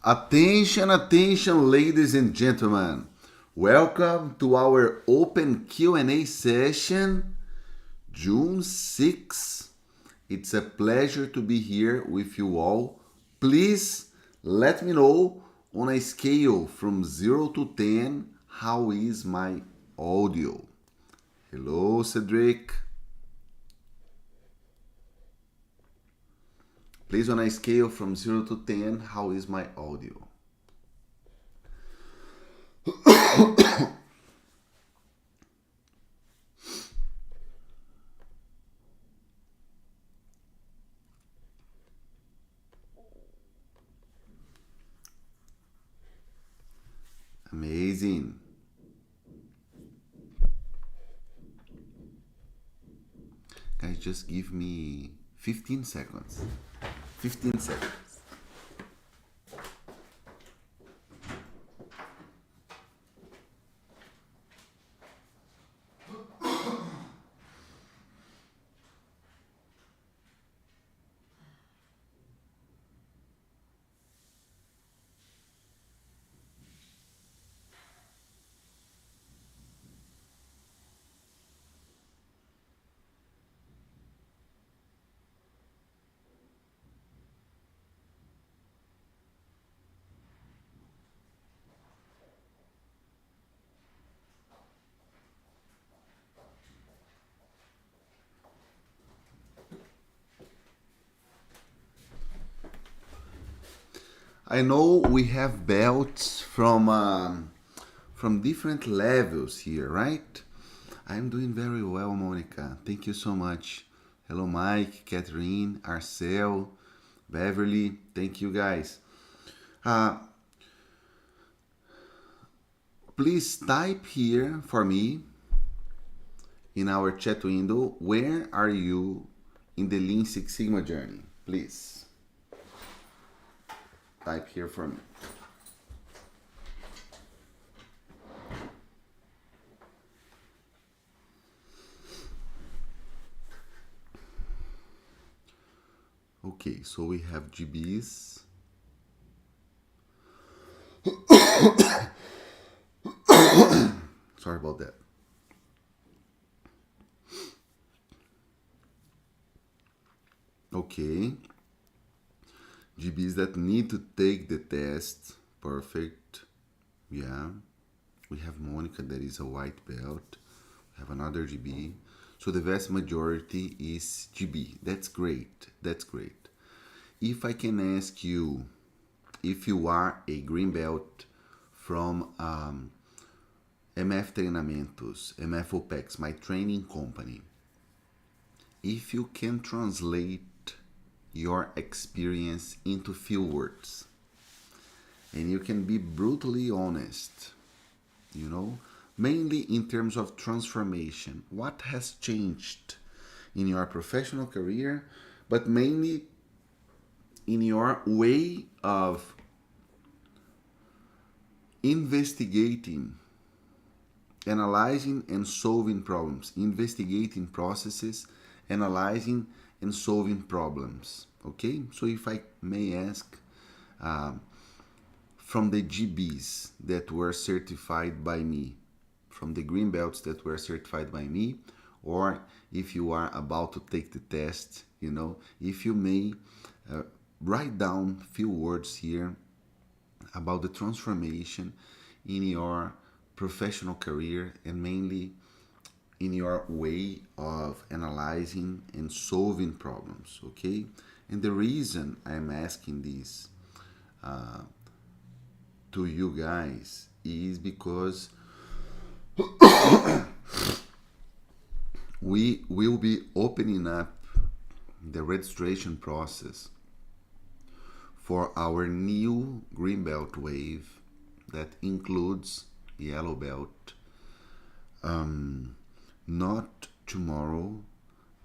Attention, attention, ladies and gentlemen. Welcome to our open Q&A session, June 6th. It's a pleasure to be here with you all. Please let me know on a scale from 0 to 10 how is my audio. Hello, Cedric. Please, on a scale from 0 to 10, how is my audio? Amazing. Guys, just give me 15 seconds. 15 seconds. I know we have belts from different levels here, right? I'm doing very well, Monica. Thank you so much. Hello, Mike, Catherine, Arcel, Beverly. Thank you, guys. Uh, Please type here for me in our chat window, where are you in the Lean Six Sigma journey? Please type here for me. Okay, so we have GBs. Sorry about that. Okay. GBs that need to take the test. Perfect. Yeah. We have Monica that is a white belt. We have another GB. So the vast majority is GB. That's great. That's great. If I can ask you, if you are a green belt from MF Treinamentos, MF OPEX, my training company, if you can translate your experience into few words and you can be brutally honest, mainly in terms of transformation, what has changed in your professional career, but mainly in your way of investigating, analyzing and solving problems, investigating processes, analyzing and solving problems. Okay, so if I may ask, from the GBs that were certified by me, from the green belts that were certified by me, or if you are about to take the test, if you may write down a few words here about the transformation in your professional career and mainly in your way of analyzing and solving problems, okay? And the reason I'm asking this to you guys is because we will be opening up the registration process for our new green belt wave that includes yellow belt, not tomorrow,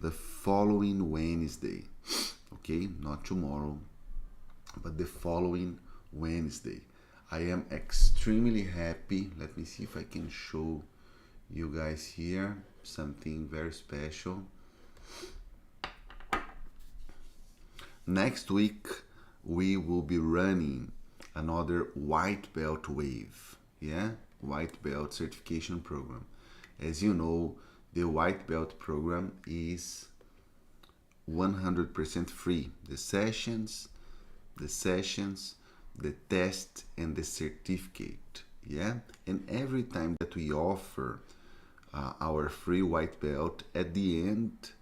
the following Wednesday. Okay, not tomorrow, but the following Wednesday. I am extremely happy. Let me see if I can show you guys here something very special. Next week we will be running another white belt wave. Yeah, white belt certification program. As you know, the white belt program is 100% free. The sessions, the test, and the certificate. Yeah, and every time that we offer our free white belt, at the end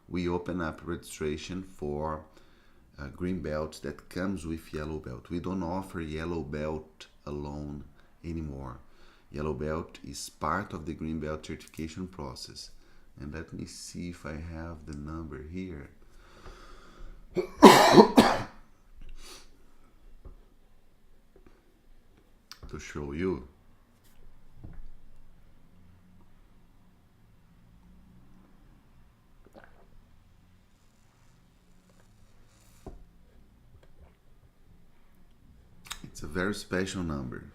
we open up registration for green belt that comes with yellow belt. We don't offer yellow belt alone anymore. Yellow belt is part of the green belt certification process. And let me see if I have the number here to show you. It's a very special number.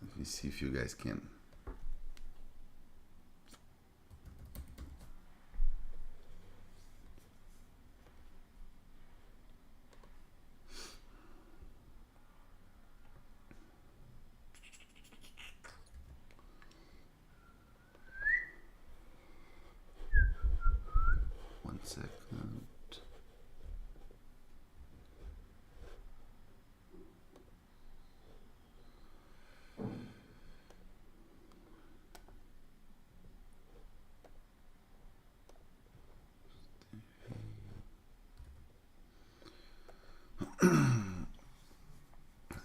Let me see if you guys can. One second.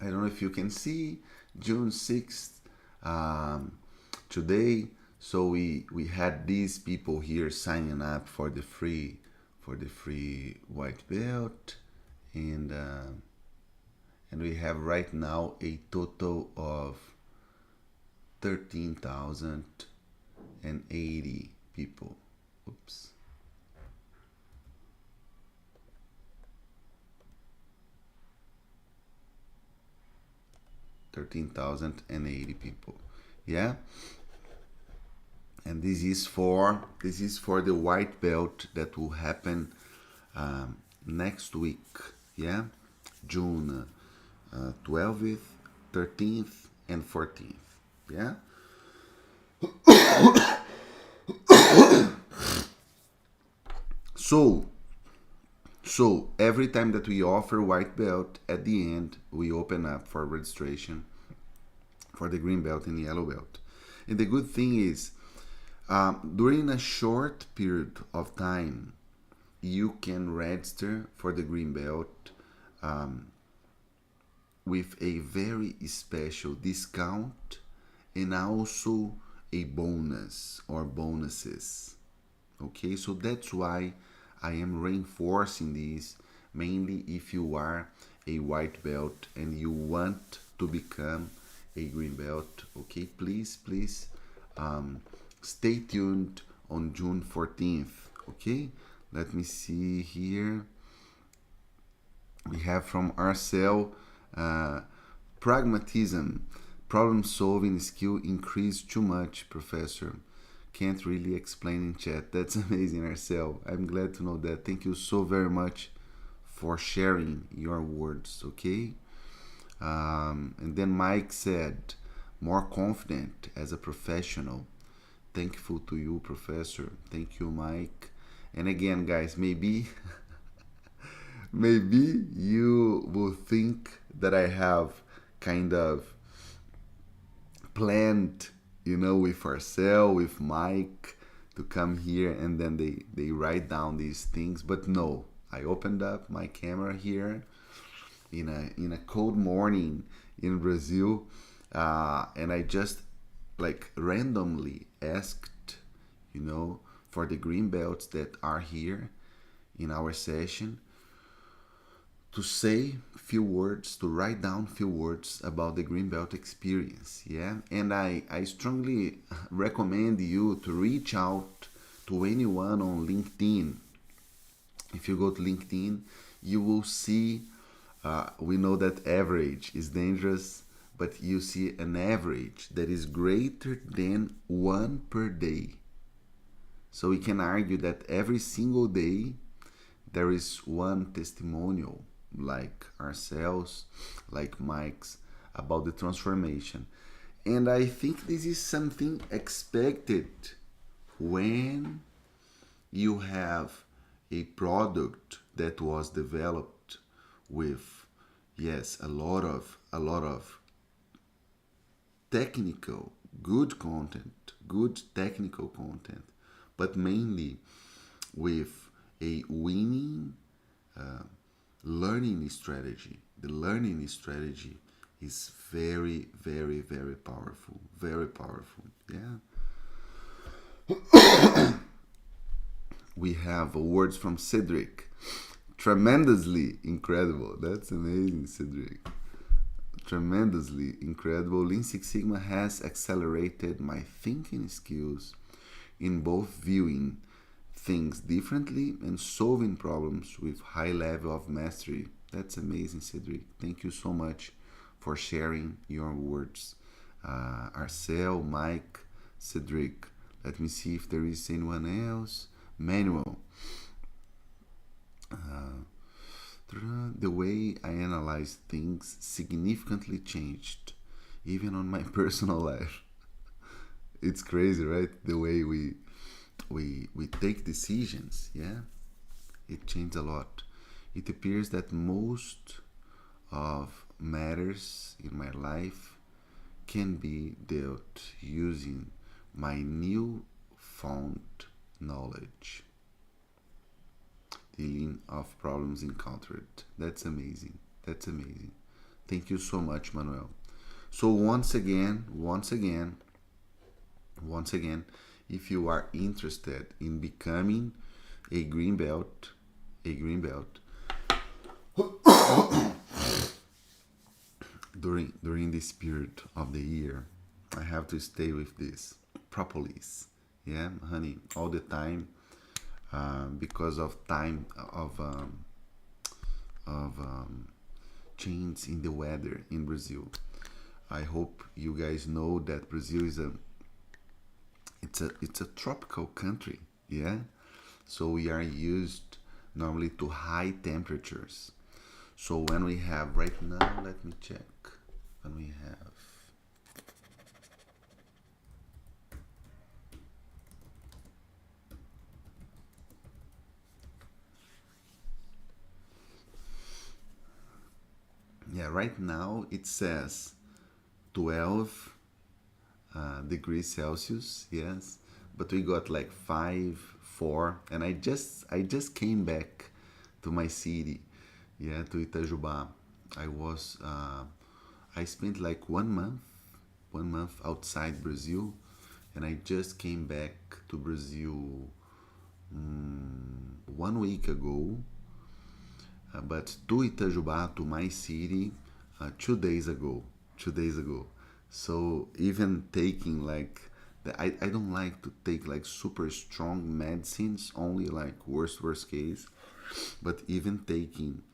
I don't know if you can see June 6th today. So we had these people here signing up for the free white belt, and we have right now a total of 13,080 people. Oops. 13,080 people. Yeah, and this is for the white belt that will happen next week. Yeah, June 12th, 13th, and 14th. Yeah. So every time that we offer white belt, at the end we open up for registration for the green belt and yellow belt. And the good thing is, during a short period of time, you can register for the green belt with a very special discount and also a bonus or bonuses. Okay, so that's why I am reinforcing this, mainly if you are a white belt and you want to become a green belt. Okay, please stay tuned on June 14th. Okay, let me see here. We have from Marcelo, pragmatism, problem solving skill increased too much, professor. Can't really explain in chat. That's amazing, Marcel. I'm glad to know that. Thank you so very much for sharing your words. Okay. And then Mike said, more confident as a professional. Thankful to you, professor. Thank you, Mike. And again, guys, maybe maybe you will think that I have kind of planned, with Marcel, with Mike, to come here and then they write down these things. But no, I opened up my camera here in a cold morning in Brazil, and I just like randomly asked, for the green belts that are here in our session to say few words, to write down few words about the green belt experience. Yeah, and I strongly recommend you to reach out to anyone on LinkedIn. If you go to LinkedIn, you will see, we know that average is dangerous, but you see an average that is greater than 1 per day. So we can argue that every single day there is one testimonial, like ourselves, like Mike's, about the transformation. And I think this is something expected when you have a product that was developed with, yes, a lot of technical, good content, good technical content, but mainly with a winning learning strategy. The learning strategy is very, very, very powerful. Very powerful. Yeah. We have words from Cedric. Tremendously incredible. That's amazing, Cedric. Tremendously incredible. Lean Six Sigma has accelerated my thinking skills in both viewing things differently and solving problems with high level of mastery. That's amazing, Cedric. Thank you so much for sharing your words. Marcel, Mike, Cedric. Let me see if there is anyone else. Manuel. The way I analyze things significantly changed, even on my personal life. It's crazy, right? The way we take decisions, yeah, it changed a lot. It appears that most of matters in my life can be dealt using my new found knowledge, dealing of problems encountered. That's amazing. That's amazing. Thank you so much, Manuel. So once again, if you are interested in becoming a green belt, during this period of the year, I have to stay with this propolis. Yeah, honey, all the time, because of time of change in the weather in Brazil. I hope you guys know that Brazil is a tropical country. Yeah, so we are used normally to high temperatures. So when we have right now, let me check. When we have, yeah, right now it says 12 degrees Celsius. Yes, but we got like 5, 4, and I just came back to my city, yeah, to Itajubá. I was I spent like 1 month outside Brazil, and I just came back to Brazil 1 week ago. But to Itajubá, to my city, 2 days ago. 2 days ago. So even taking like I don't like to take like super strong medicines, only like worst case. But even taking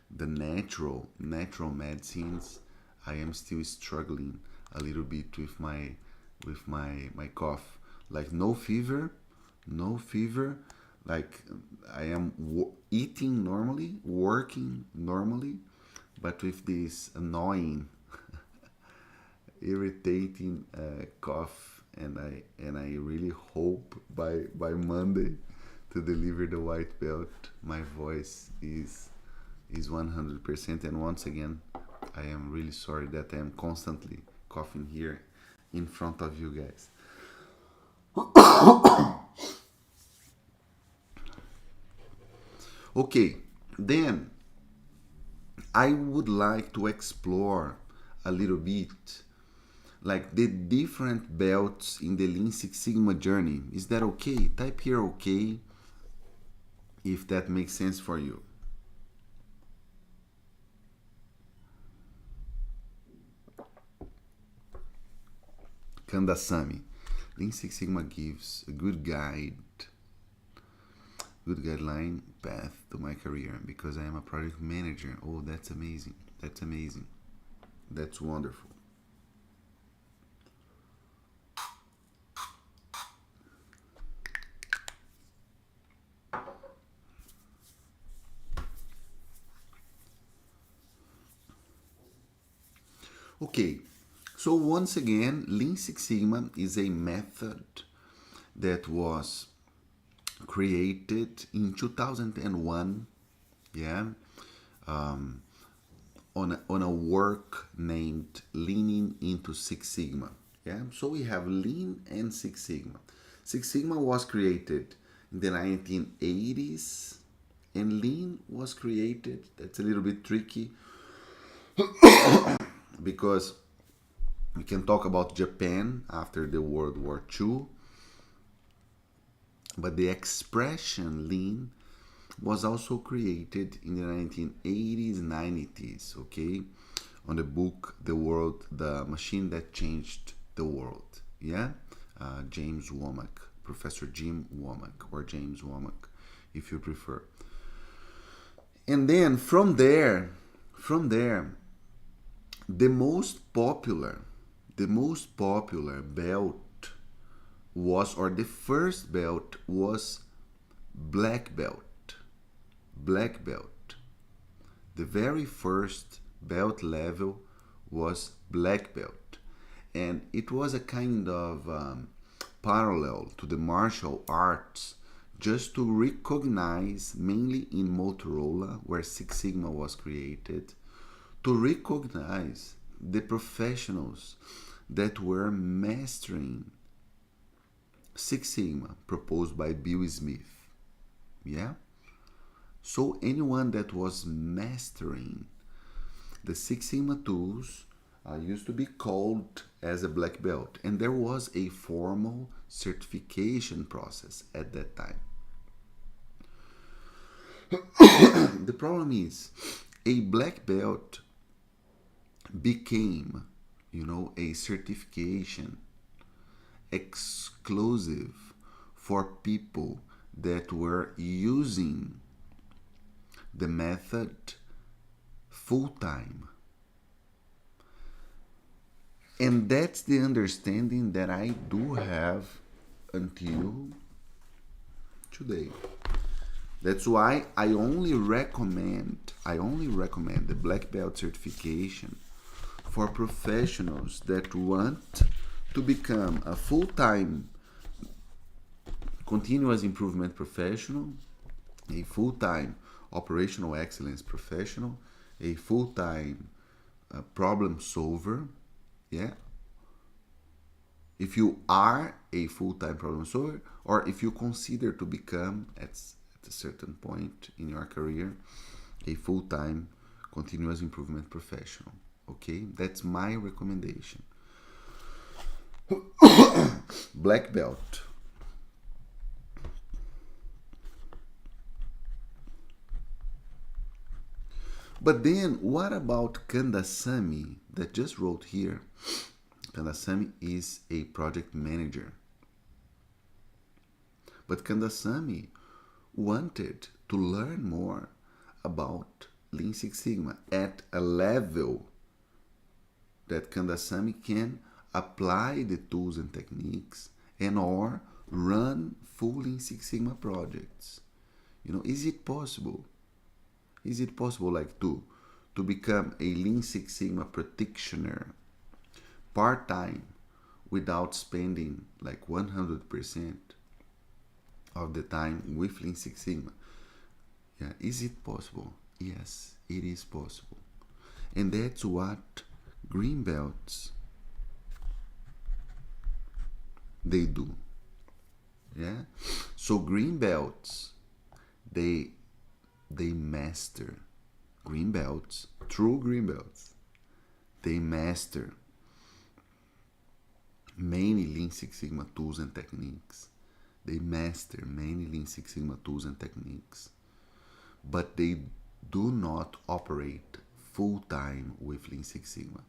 the natural medicines, I am still struggling a little bit with my cough. Like no fever. Like I am eating normally, working normally, but with this annoying, irritating cough, and I really hope by Monday to deliver the white belt, my voice is 100%. And once again, I am really sorry that I am constantly coughing here in front of you guys. Okay, then I would like to explore a little bit like the different belts in the Lean Six Sigma journey. Is that okay? Type here okay if that makes sense for you. Kandasamy. Lean Six Sigma gives a good guideline path to my career because I am a project manager. Oh, that's amazing. That's amazing. That's wonderful. Okay, so once again, Lean Six Sigma is a method that was created in 2001, yeah, on a work named Leaning into Six Sigma. Yeah, so we have Lean and Six Sigma. Six Sigma was created in the 1980s, and Lean was created. That's a little bit tricky because we can talk about Japan after the World War II, but the expression Lean was also created in the 1980s, 90s, okay? On the book The Machine That Changed the World, yeah? James Womack, Professor Jim Womack, or James Womack, if you prefer. And then from there, the most popular belt was, or the first belt was black belt. Black belt. The very first belt level was black belt. And it was a kind of parallel to the martial arts, just to recognize, mainly in Motorola, where Six Sigma was created, to recognize the professionals that were mastering Six Sigma proposed by Bill Smith. Yeah? So anyone that was mastering the Six Sigma tools used to be called as a black belt, and there was a formal certification process at that time. The problem is, a black belt became, a certification exclusive for people that were using the method full time. And that's the understanding that I do have until today. That's why I only recommend the black belt certification for professionals that want to become a full-time continuous improvement professional, a full-time operational excellence professional, a full-time problem solver. Yeah, if you are a full-time problem solver, or if you consider to become at a certain point in your career a full-time continuous improvement professional. Okay, that's my recommendation. Black belt. But then what about Kandasamy that just wrote here? Kandasamy is a project manager. But Kandasamy wanted to learn more about Lean Six Sigma at a level that Kandasamy can apply the tools and techniques and or run full Lean Six Sigma projects. Is it possible? Is it possible to become a Lean Six Sigma practitioner part-time without spending 100% of the time with Lean Six Sigma? Yeah, is it possible? Yes, it is possible. And that's what green belts they do. Yeah? So green belts, they master green belts, true green belts. They master many Lean Six Sigma tools and techniques. They master many Lean Six Sigma tools and techniques, but they do not operate full time with Lean Six Sigma.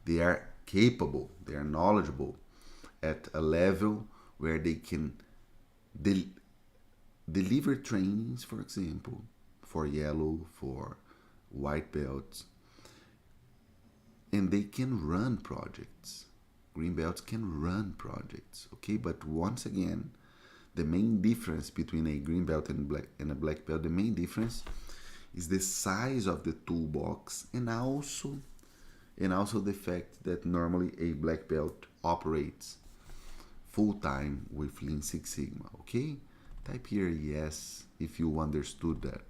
They are capable, they are knowledgeable at a level where they can deliver trainings, for example, for yellow, for white belts, and they can run projects. Green belts can run projects, okay? But once again, the main difference between a green belt and a black belt, the main difference is the size of the toolbox, and also, and also the fact that normally a black belt operates full time with Lean Six Sigma. Okay, type here yes if you understood that.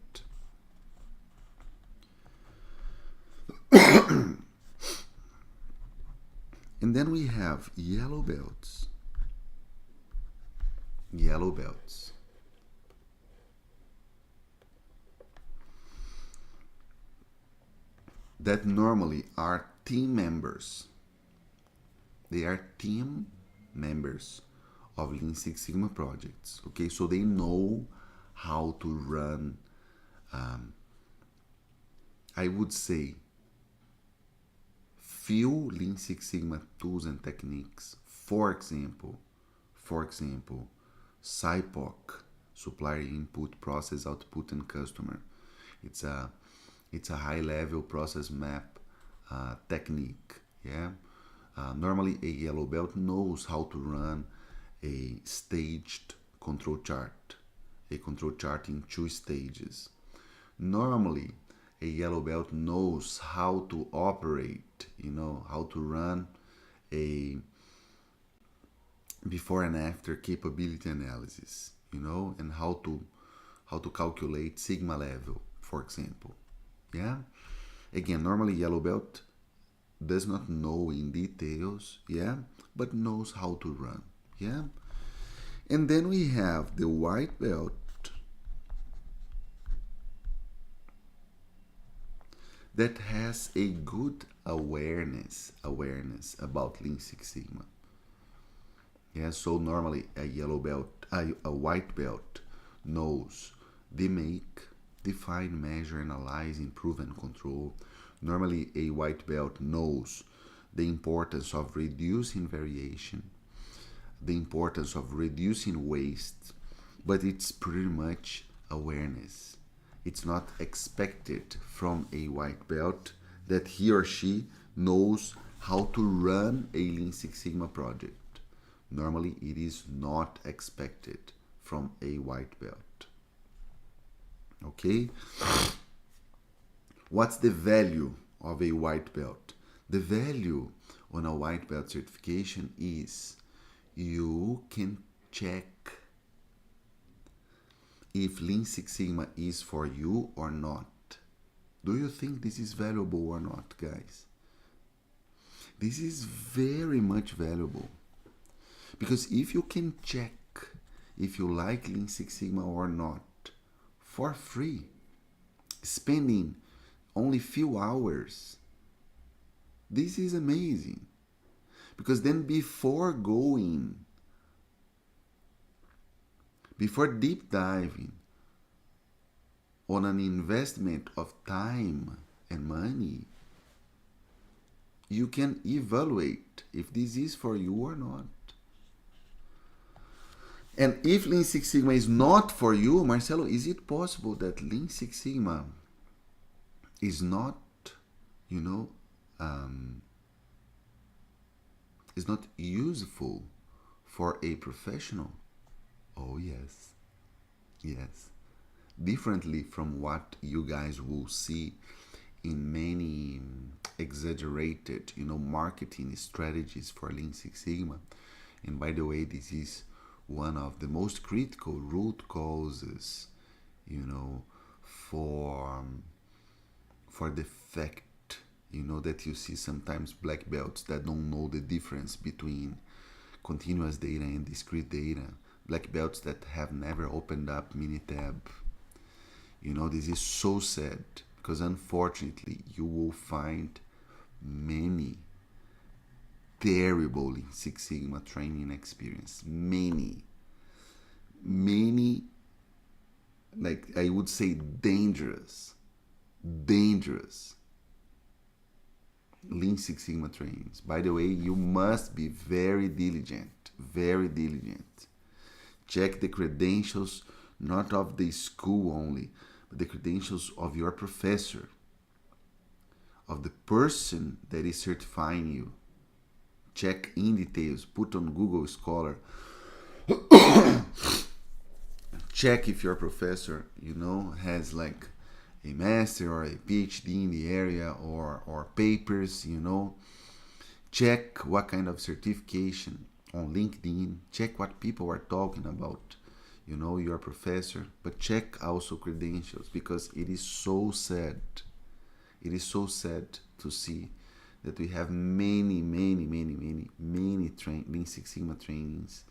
And then we have yellow belts. Yellow belts. That normally are team members. They are team members of Lean Six Sigma projects. Okay, so they know how to run, I would say, few Lean Six Sigma tools and techniques. For example, SIPOC, supplier input, process output, and customer. It's a high level process map technique. Yeah. Normally, a yellow belt knows how to run a staged control chart, a control chart in 2 stages. Normally, a yellow belt knows how to operate, how to run a before and after capability analysis, and how to calculate sigma level, for example. Yeah. Again, normally yellow belt does not know in details, yeah, but knows how to run, yeah. And then we have the white belt that has a good awareness about Lean Six Sigma. Yeah, so normally a white belt knows the make, define, measure, analyze, improve, and control. Normally, a white belt knows the importance of reducing variation, the importance of reducing waste, but it's pretty much awareness. It's not expected from a white belt that he or she knows how to run a Lean Six Sigma project. Normally, it is not expected from a white belt. Okay? What's the value of a white belt? The value on a white belt certification is you can check if Lean Six Sigma is for you or not. Do you think this is valuable or not, guys? This is very much valuable. Because if you can check if you like Lean Six Sigma or not for free, spending only few hours, this is amazing. Because then before deep diving on an investment of time and money, you can evaluate if this is for you or not. And if Lean Six Sigma is not for you, Marcelo, is it possible that Lean Six Sigma is not, is not useful for a professional? Oh, yes. Yes. Differently from what you guys will see in many exaggerated, marketing strategies for Lean Six Sigma. And by the way, this is one of the most critical root causes, for the fact, that you see sometimes black belts that don't know the difference between continuous data and discrete data, black belts that have never opened up Minitab. This is so sad because unfortunately you will find many terrible Lean Six Sigma training experience. Many, like I would say dangerous Lean Six Sigma trainings. By the way, you must be very diligent. Check the credentials, not of the school only, but the credentials of your professor, of the person that is certifying you. Check in details, put on Google Scholar. Check if your professor, has like a master or a PhD in the area, or papers, check what kind of certification on LinkedIn, check what people are talking about, your professor, but check also credentials, because it is so sad. It is so sad to see that we have many Lean Six Sigma trainings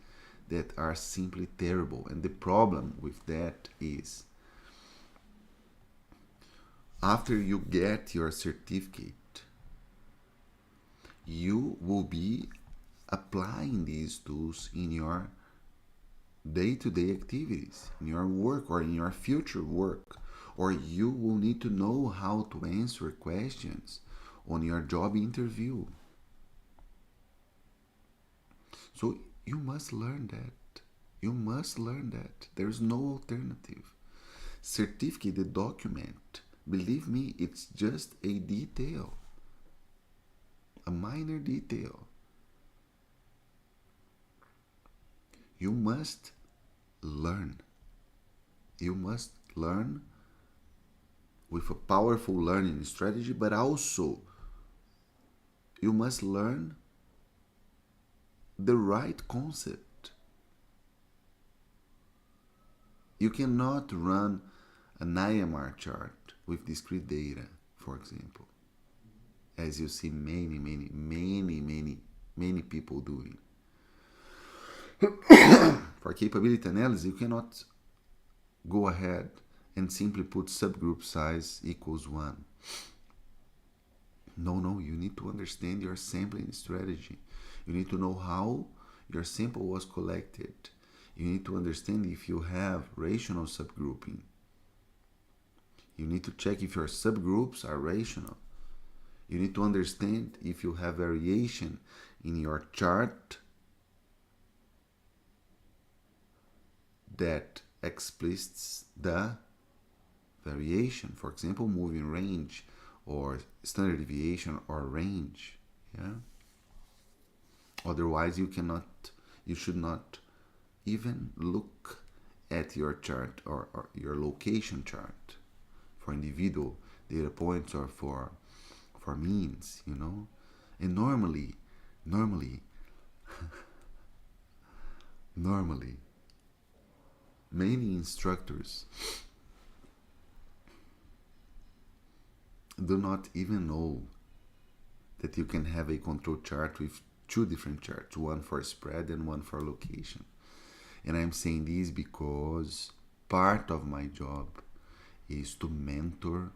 that are simply terrible. And the problem with that is, after you get your certificate, you will be applying these tools in your day-to-day activities, in your work or in your future work, or you will need to know how to answer questions on your job interview. So you must learn that. You must learn that. There's no alternative. Certificate, the document, believe me, it's just a detail, a minor detail. You must learn. You must learn with a powerful learning strategy, but also you must learn the right concept. You cannot run an IMR chart with discrete data, for example, as you see many people doing. For capability analysis, you cannot go ahead and simply put subgroup size equals 1. No, you need to understand your sampling strategy. You need to know how your sample was collected. You need to understand if you have rational subgrouping. You need to check if your subgroups are rational. You need to understand if you have variation in your chart that explicits the variation. For example, moving range or standard deviation or range. Yeah. Otherwise, you should not even look at your chart or your location chart for individual data points or for means, And normally, many instructors do not even know that you can have a control chart with 2 different charts, one for spread and one for location. And I'm saying this because part of my job is to mentor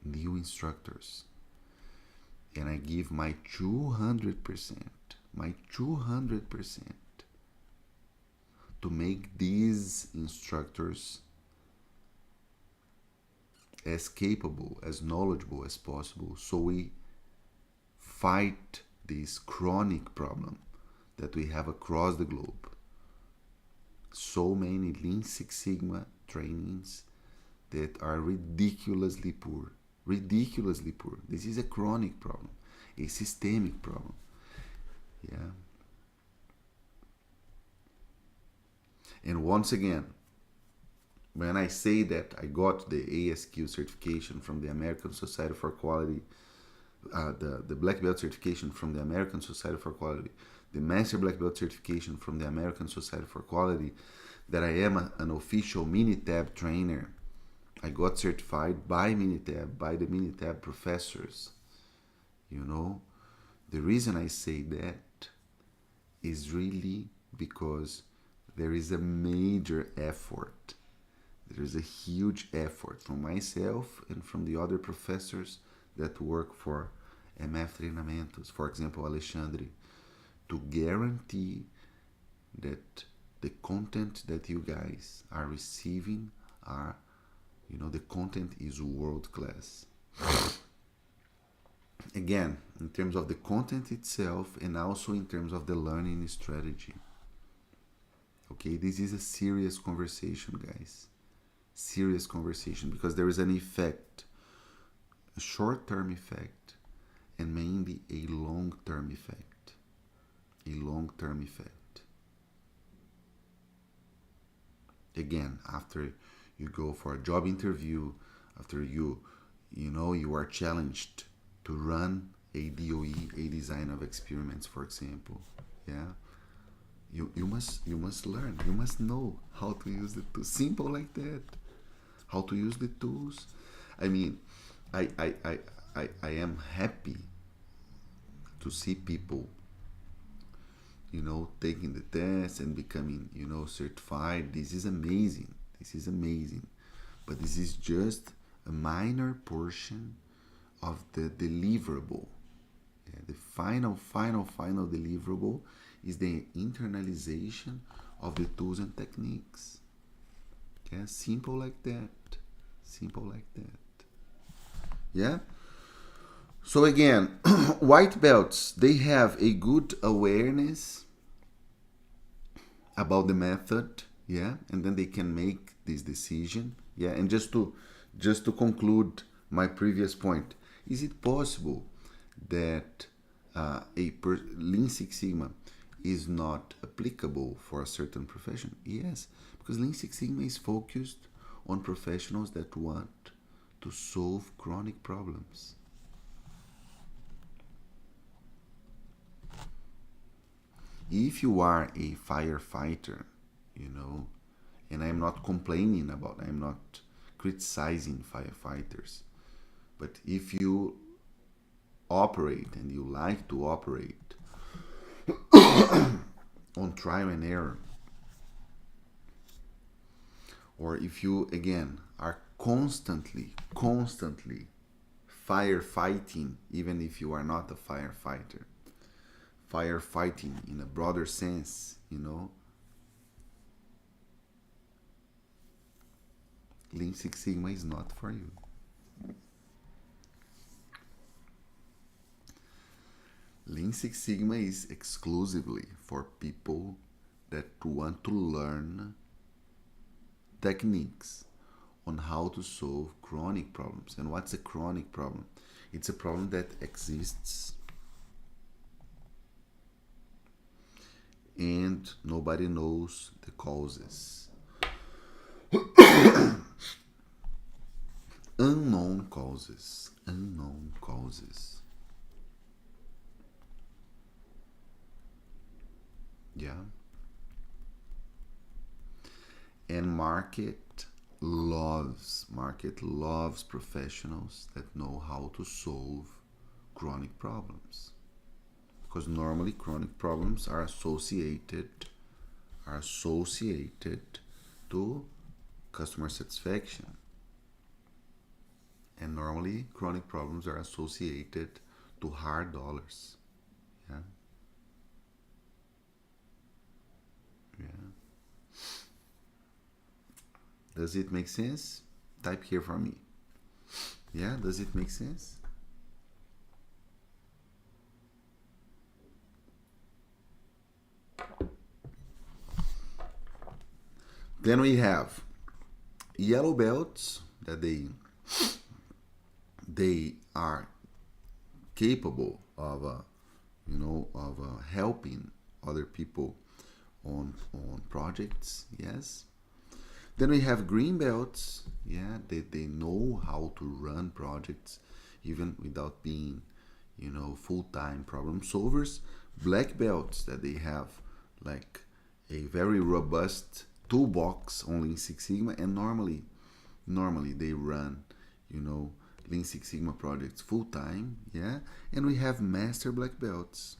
new instructors. And I give my 200% to make these instructors as capable, as knowledgeable as possible, so we fight this chronic problem that we have across the globe. So many Lean Six Sigma trainings that are ridiculously poor. This is a chronic problem, a systemic problem. Yeah. And once again, when I say that I got the ASQ certification from the American Society for Quality, the Black Belt certification from the American Society for Quality, the Master Black Belt certification from the American Society for Quality, that I am an official Minitab trainer. I got certified by Minitab, by the Minitab professors. The reason I say that is really because there is a major effort. There is a huge effort from myself and from the other professors that work for MF Treinamentos, for example, Alexandre, to guarantee that the content that you guys are receiving are, the content is world class. Again, in terms of the content itself and also in terms of the learning strategy. Okay, this is a serious conversation, guys. Serious conversation, because there is an effect, a short-term effect, and mainly a long-term effect. Again, after you go for a job interview, after you are challenged to run a DOE, a design of experiments, for example. Yeah, you must learn. You must know how to use the tools. Simple like that. How to use the tools. I mean, I am happy to see people, taking the test and becoming, certified. This is amazing. This is amazing. But this is just a minor portion of the deliverable. Yeah, the final deliverable is the internalization of the tools and techniques. Yeah, simple like that. Simple like that. Yeah. So again, white belts, they have a good awareness about the method, yeah, and then they can make this decision, yeah. And just to conclude my previous point, is it possible that Lean Six Sigma is not applicable for a certain profession? Yes, because Lean Six Sigma is focused on professionals that want to solve chronic problems. If you are a firefighter, and I'm not I'm not criticizing firefighters, but if you operate and you like to operate on trial and error, or if you again are constantly firefighting, even if you are not a firefighter, firefighting in a broader sense, Lean Six Sigma is not for you. Lean Six Sigma is exclusively for people that want to learn techniques on how to solve chronic problems. And what's a chronic problem? It's a problem that exists and nobody knows the causes. Unknown causes. Unknown causes. Yeah. And market loves professionals that know how to solve chronic problems. Because normally chronic problems are associated to customer satisfaction. And normally chronic problems are associated to hard dollars. Yeah. Yeah. Does it make sense? Type here for me. Yeah, does it make sense? Then we have yellow belts that they are capable of helping other people on projects. Yes. Then we have green belts. Yeah, they know how to run projects even without being full-time problem solvers. Black belts that they have like a very robust toolbox on Lean Six Sigma, and normally they run Lean Six Sigma projects full time. Yeah. And we have master black belts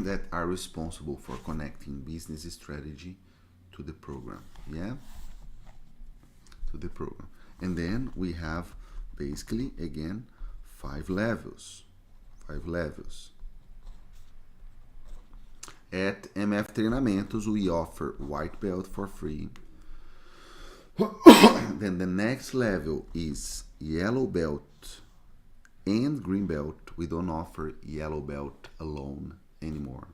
that are responsible for connecting business strategy to the program. Yeah, to the program. And then we have basically again 5 levels. At MF Treinamentos, we offer white belt for free. Then the next level is yellow belt and green belt. We don't offer yellow belt alone anymore.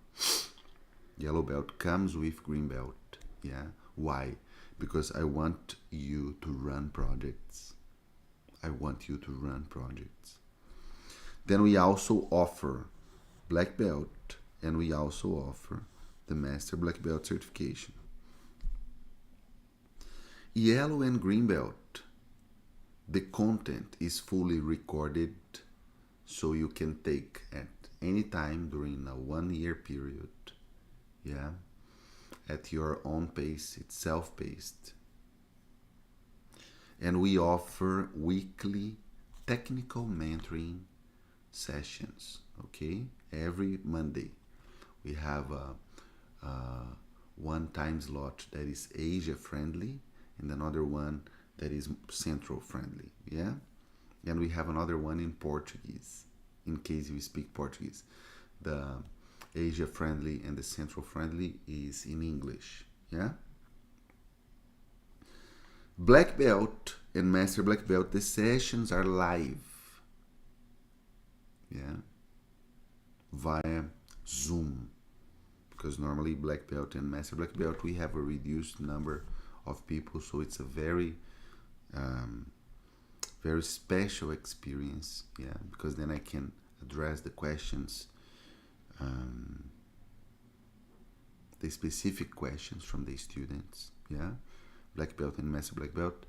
Yellow belt comes with green belt. Yeah. Why? Because I want you to run projects. Then we also offer black belt, and we also offer the master black belt certification. Yellow and green belt, the content is fully recorded, so you can take at any time during a 1 year period. Yeah, at your own pace. It's self-paced. And we offer weekly technical mentoring sessions. Okay, every Monday we have a one time slot that is Asia friendly and another one that is Central friendly. Yeah, and we have another one in Portuguese in case you speak Portuguese. The Asia friendly and the Central friendly is in English. Yeah, Black belt and Master Black belt, the sessions are live. Yeah, via Zoom, because normally Black belt and Master Black belt we have a reduced number of people, so it's a um, very special experience. Yeah, because then I can address the questions, um, the specific questions from the students. Yeah, Black belt and Master Black belt,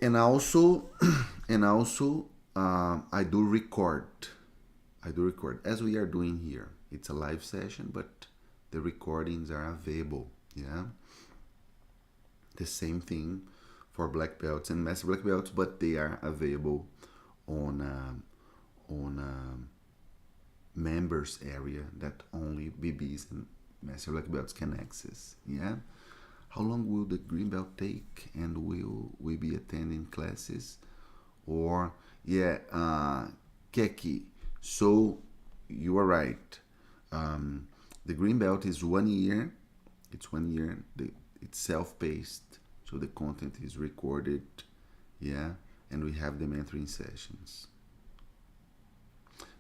and also and also I do record. I do record as we are doing here. It's a live session, but the recordings are available. Yeah, the same thing for black belts and master black belts, but they are available on members area that only BBs and master black belts can access. Yeah. How long will the green belt take, and will we be attending classes? Or yeah, Keki. So you are right. The green belt is 1 year. It's 1 year. It's self-paced, so the content is recorded. Yeah, and we have the mentoring sessions.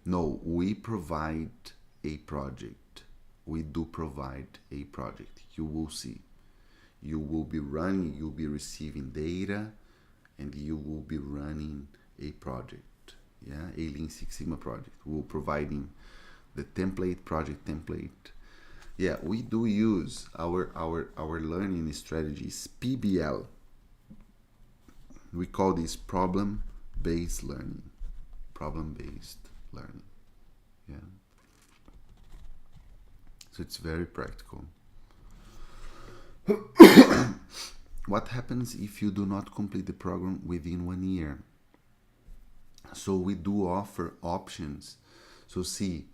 No, we provide a project. We do provide a project. You will see. You will be running. You'll be receiving data, and you will be running a project. Yeah, a Lean Six Sigma project. We're providing the template, project template. Yeah, we do use our learning strategies, PBL. We call this problem-based learning. Problem-based learning. Yeah. So it's very practical. What happens if you do not complete the program within 1 year? So we do offer options. So see,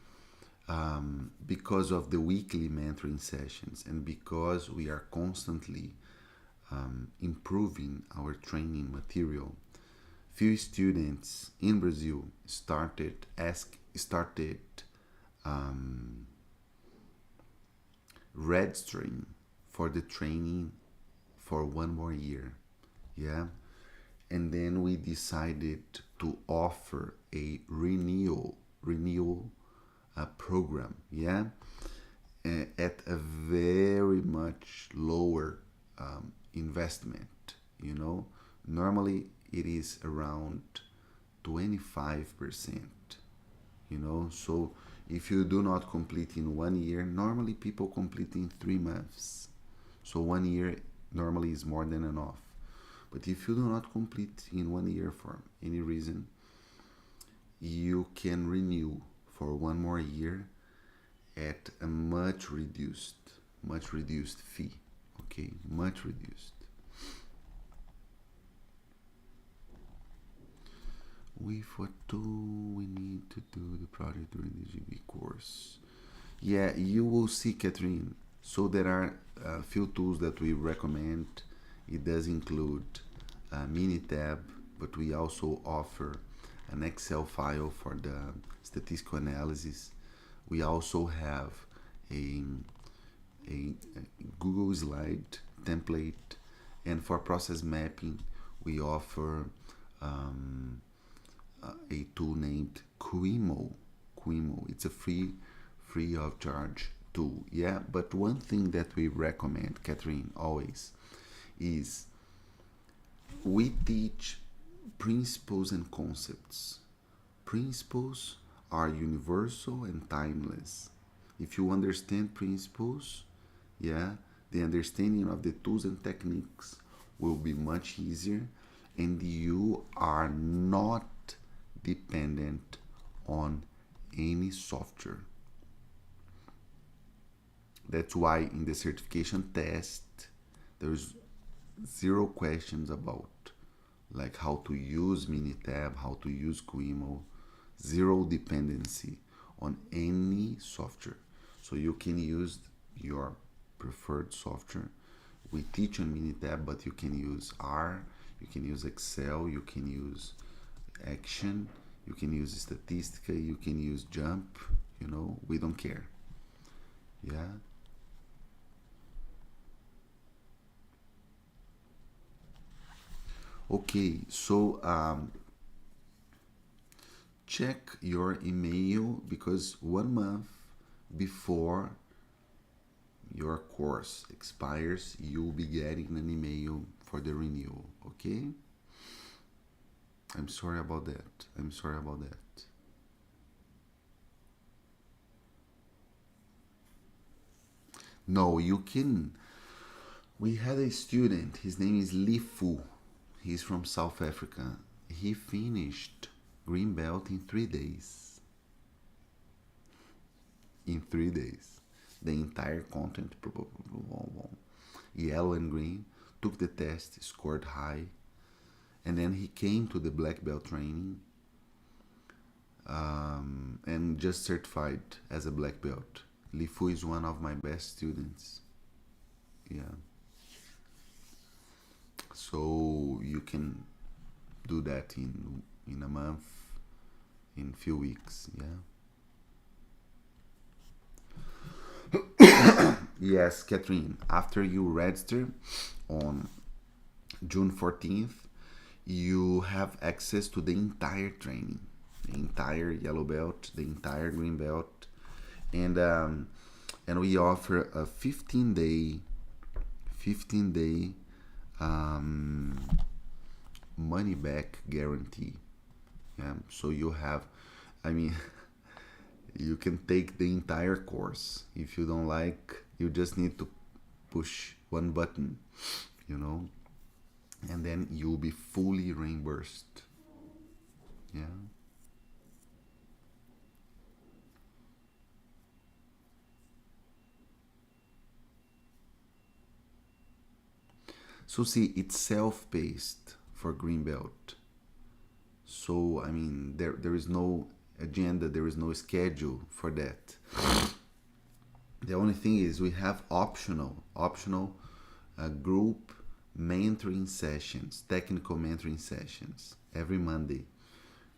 because of the weekly mentoring sessions and because we are constantly improving our training material, few students in Brazil started registering for the training for 1 more year. Yeah, and then we decided to offer a renewal program. Yeah, at a very much lower investment. Normally it is around 25%. So if you do not complete in 1 year, normally people complete in 3 months. So 1 year normally is more than enough. But if you do not complete in 1 year for any reason, you can renew for 1 more year at a much reduced fee. Okay, much reduced. With what tool we need to do the project during the GB course? Yeah, you will see, Catherine. So there are a few tools that we recommend. It does include a Minitab, but we also offer an Excel file for the statistical analysis. We also have a Google slide template, and for process mapping, we offer a tool named Quimo. It's a free of charge tool. Yeah, but one thing that we recommend, Catherine, always is we teach principles and concepts. Principles are universal and timeless. If you understand principles, yeah, the understanding of the tools and techniques will be much easier, and you are not dependent on any software. That's why in the certification test, there's zero questions about like how to use Minitab, how to use Qimo, zero dependency on any software. So you can use your preferred software. We teach on Minitab, but you can use R, you can use Excel, you can use Action, you can use Statistica, you can use Jump, we don't care. Yeah. Okay, so check your email, because 1 month before your course expires, you'll be getting an email for the renewal, okay? I'm sorry about that. No, you can. We had a student, his name is Li Fu. He's from South Africa. He finished green belt in 3 days. In 3 days. The entire content, yellow and green, took the test, scored high, and then he came to the black belt training and just certified as a black belt. Li Fu is one of my best students. Yeah. So you can do that in a month, in few weeks. Yeah. Yes, Catherine, after you register on June 14th, you have access to the entire training, the entire yellow belt, the entire green belt, and we offer a 15-day money back guarantee. Yeah, so you have, I mean, you can take the entire course. If you don't like, you just need to push one button, and then you'll be fully reimbursed. Yeah. So see, it's self-paced for green belt. So I mean, there is no agenda, there is no schedule for that. The only thing is we have optional group mentoring sessions, technical mentoring sessions every Monday.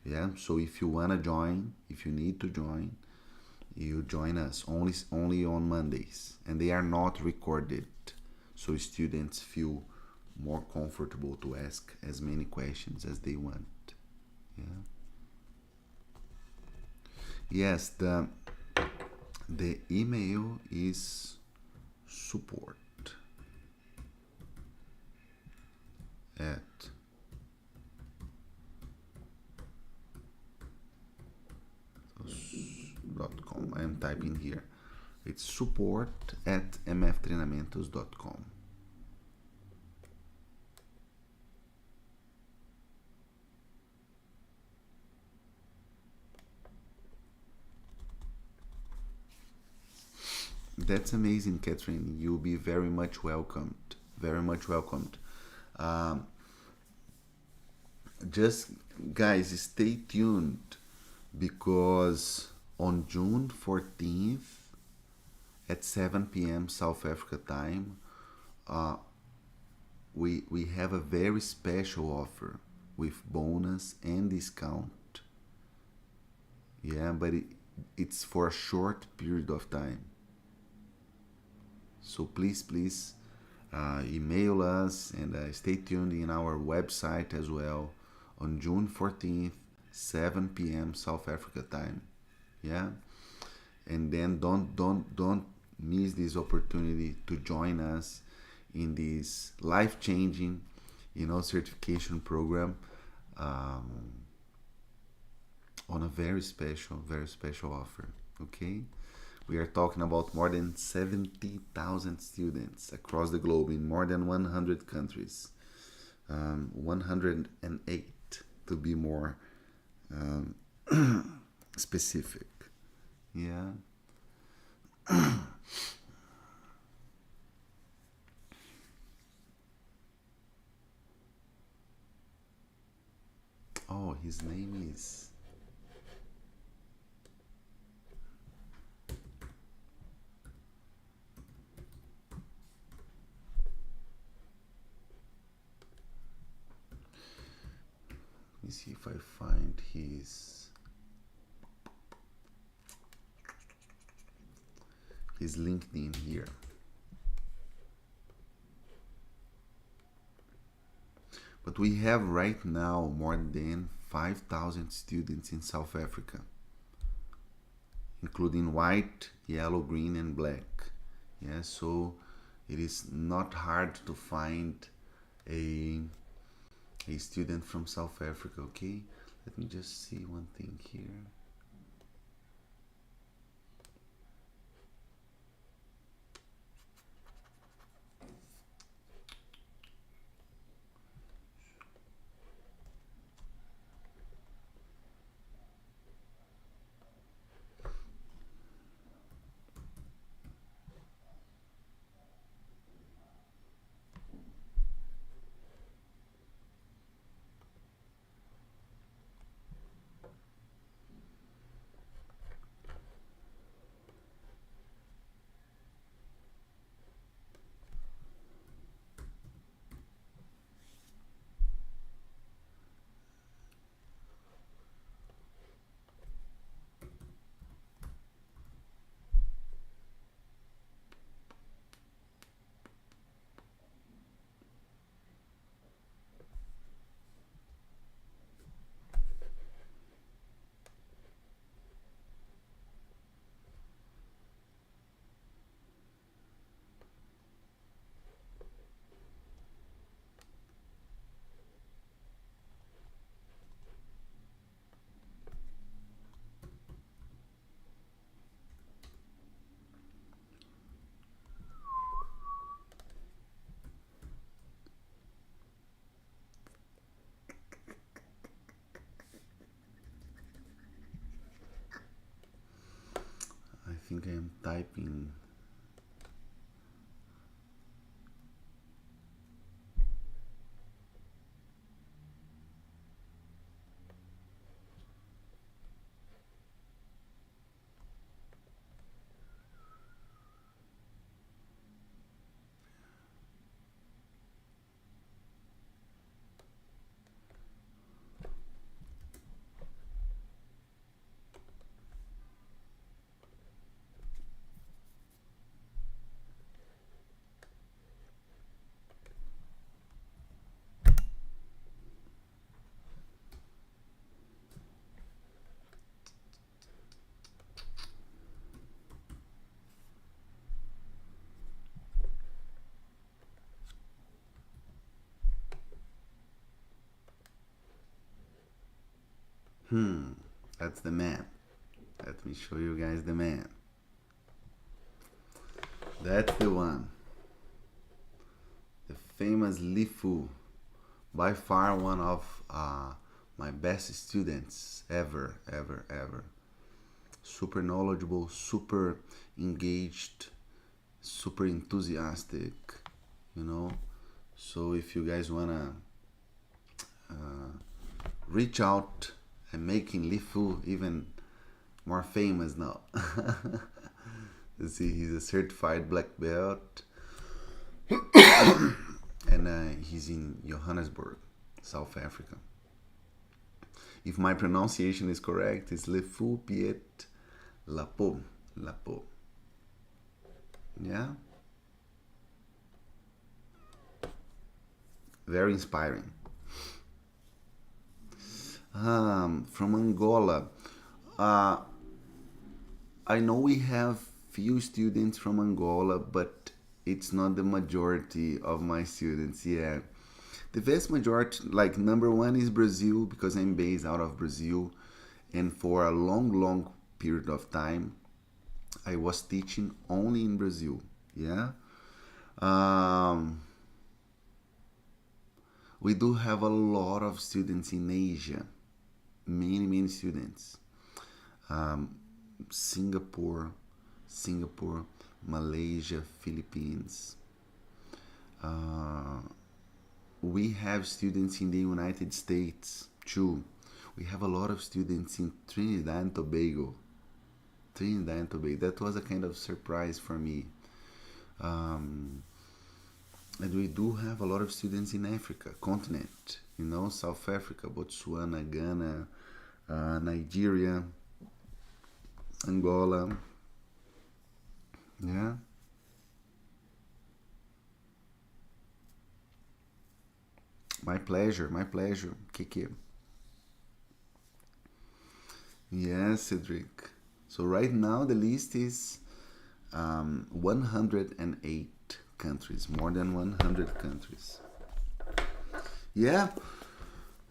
Yeah. So if you wanna join, if you need to join, you join us only on Mondays, and they are not recorded, so students feel more comfortable to ask as many questions as they want. Yeah. Yes, the email is support at .com. I'm typing here. It's support at mftreinamentos.com. That's amazing, Catherine. You'll be very much welcomed. Very much welcomed. Just, guys, stay tuned, because on June 14th at 7 p.m. South Africa time, we have a very special offer with bonus and discount. Yeah, but it's for a short period of time. So please email us, and stay tuned in our website as well on June 14th, 7 p.m. South Africa time. Yeah, and then don't miss this opportunity to join us in this life-changing, certification program, on a very special offer. Okay. We are talking about more than 70,000 students across the globe in more than 100 countries. 108 to be more um, specific. Yeah. Oh, his name is. Let me see if I find his LinkedIn here. But we have right now more than 5,000 students in South Africa, including white, yellow, green, and black. Yeah, so it is not hard to find a student from South Africa. Okay, let me just see one thing here. I think I am typing. That's the man. Let me show you guys the man. That's the one. The famous Lifu. By far one of my best students ever, ever, ever. Super knowledgeable, super engaged, super enthusiastic, you know. So if you guys wanna reach out and making Lifu even more famous now. You see, he's a certified black belt, and he's in Johannesburg, South Africa. If my pronunciation is correct, it's Lifu Piet Lapo. Lapo. Yeah? Very inspiring. From Angola. I know we have few students from Angola, but it's not the majority of my students. Yeah, the vast majority, like number one, is Brazil because I'm based out of Brazil, and for a long, long period of time, I was teaching only in Brazil. Yeah. Um, We do have a lot of students in Asia, many students. Um, Singapore, Malaysia, Philippines. Uh, we have students in the United States too. We have a lot of students in Trinidad and Tobago. That was a kind of surprise for me. Um, and we do have a lot of students in Africa, continent. South Africa, Botswana, Ghana, Nigeria, Angola. Yeah. My pleasure, Kiki. Yes, Cedric. So right now the list is 108 countries, more than 100 countries. Yeah,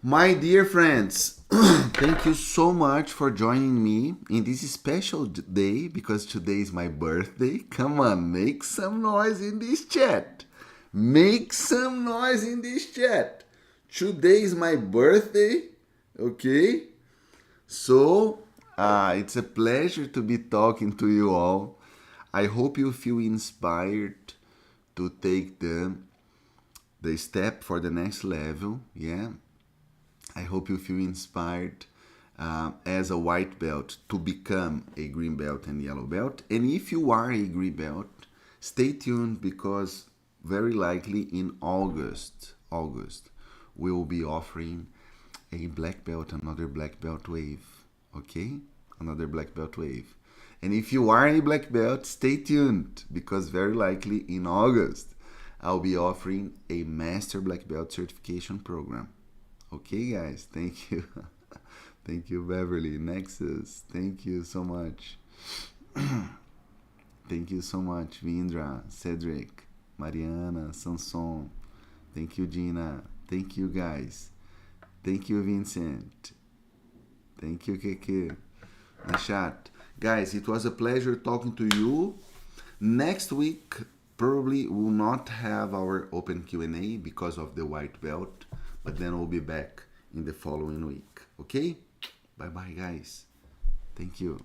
my dear friends, thank you so much for joining me in this special day because today is my birthday. Come on, make some noise in this chat. Make some noise in this chat. Today is my birthday, okay? So, it's a pleasure to be talking to you all. I hope you feel inspired to take the step for the next level. Yeah, I hope you feel inspired as a white belt to become a green belt and yellow belt. And if you are a green belt, stay tuned because very likely in August, we will be offering a black belt, another black belt wave. Okay, another black belt wave. And if you are a black belt, stay tuned because very likely in August I'll be offering a master black belt certification program. Okay, guys, thank you. Thank you, Beverly. Nexus, thank you so much. Thank you so much, Vindra, Cedric, Mariana, Sanson. Thank you, Gina. Thank you, guys. Thank you, Vincent. Thank you, Keke. Chat. Guys, it was a pleasure talking to you. Next week, probably will not have our open Q&A because of the white belt, but then we'll be back in the following week. Okay? Bye-bye, guys. Thank you.